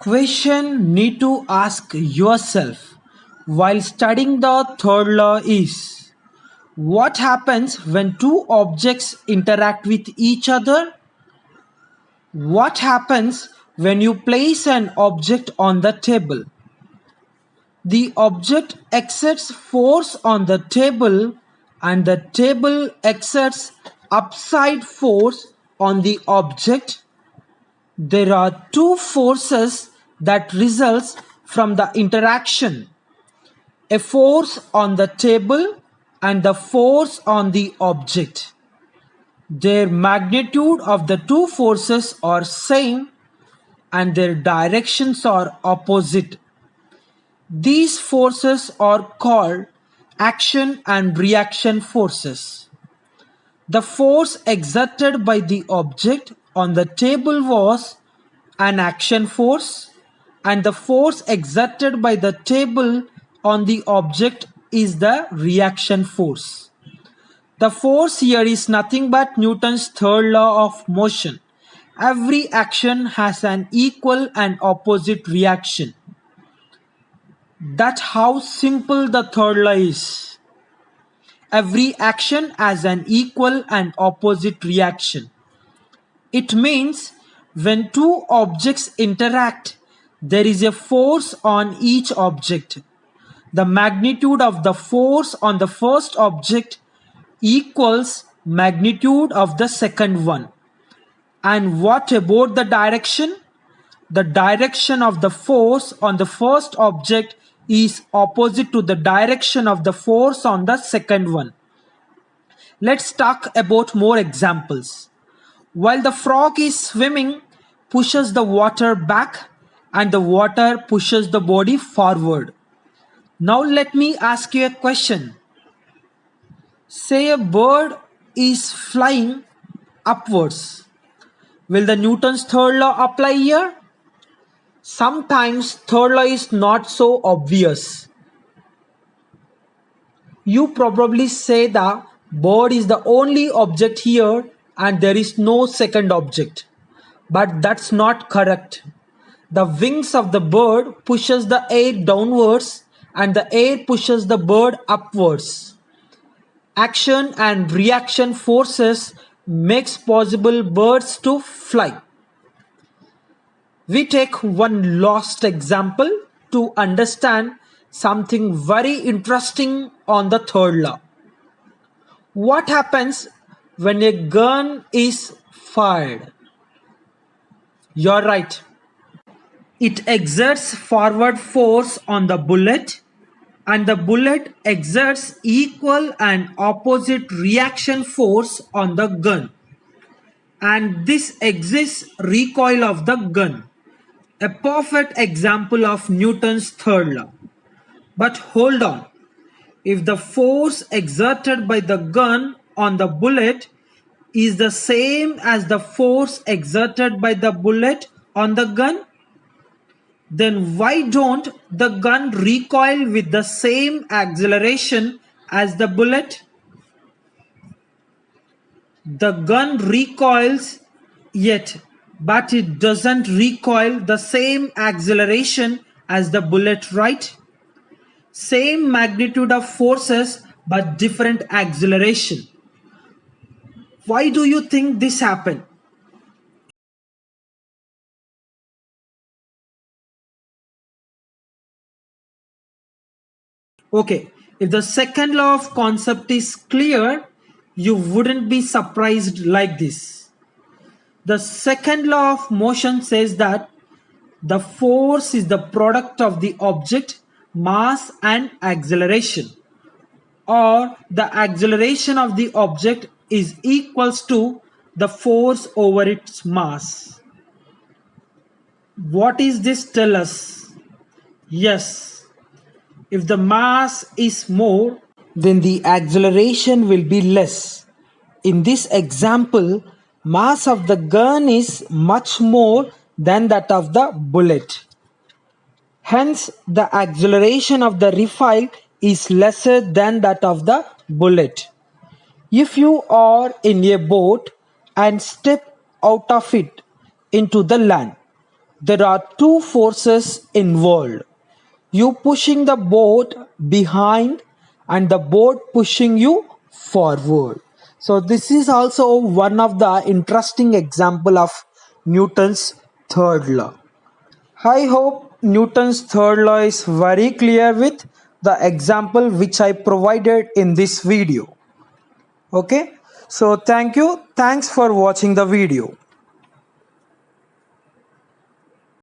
question need to ask yourself while studying the third law is, what happens when two objects interact with each other? What happens when you place an object on the table? The object exerts force on the table and the table exerts upside force on the object. There are two forces that results from the interaction, a force on the table and the force on the object. Their magnitude of the two forces are same and their directions are opposite. These forces are called action and reaction forces. The force exerted by the object on the table was an action force, and the force exerted by the table on the object is the reaction force. The force here is nothing but Newton's third law of motion. Every action has an equal and opposite reaction. That's how simple the third law is. Every action has an equal and opposite reaction. It means when two objects interact, there is a force on each object. The magnitude of the force on the first object equals magnitude of the second one. And what about the direction? The direction of the force on the first object is opposite to the direction of the force on the second one. Let's talk about more examples. While the frog is swimming, pushes the water back and the water pushes the body forward. Now let me ask you a question. Say a bird is flying upwards. Will the Newton's third law apply here? Sometimes third law is not so obvious. You probably say the bird is the only object here and there is no second object. But that's not correct. The wings of the bird pushes the air downwards and the air pushes the bird upwards. Action and reaction forces makes possible birds to fly. We take one last example to understand something very interesting on the third law. What happens when a gun is fired? You're right. It exerts forward force on the bullet and the bullet exerts equal and opposite reaction force on the gun. And this exerts recoil of the gun. A perfect example of Newton's third law. But hold on. If the force exerted by the gun on the bullet is the same as the force exerted by the bullet on the gun, then why don't the gun recoil with the same acceleration as the bullet? The gun recoils yet, but it doesn't recoil the same acceleration as the bullet, right? Same magnitude of forces but different acceleration. Why do you think this happened? Okay, if the second law of concept is clear, you wouldn't be surprised like this. The second law of motion says that the force is the product of the object, mass and acceleration, or the acceleration of the object is equals to the force over its mass. What is this tell us? Yes, if the mass is more, then the acceleration will be less. In this example, mass of the gun is much more than that of the bullet. Hence, the acceleration of the rifle is lesser than that of the bullet. If you are in a boat and step out of it into the land, there are two forces involved. You pushing the boat behind and the boat pushing you forward. So this is also one of the interesting example of Newton's third law. I hope Newton's third law is very clear with the example which I provided in this video. Okay, so thank you. Thanks for watching the video.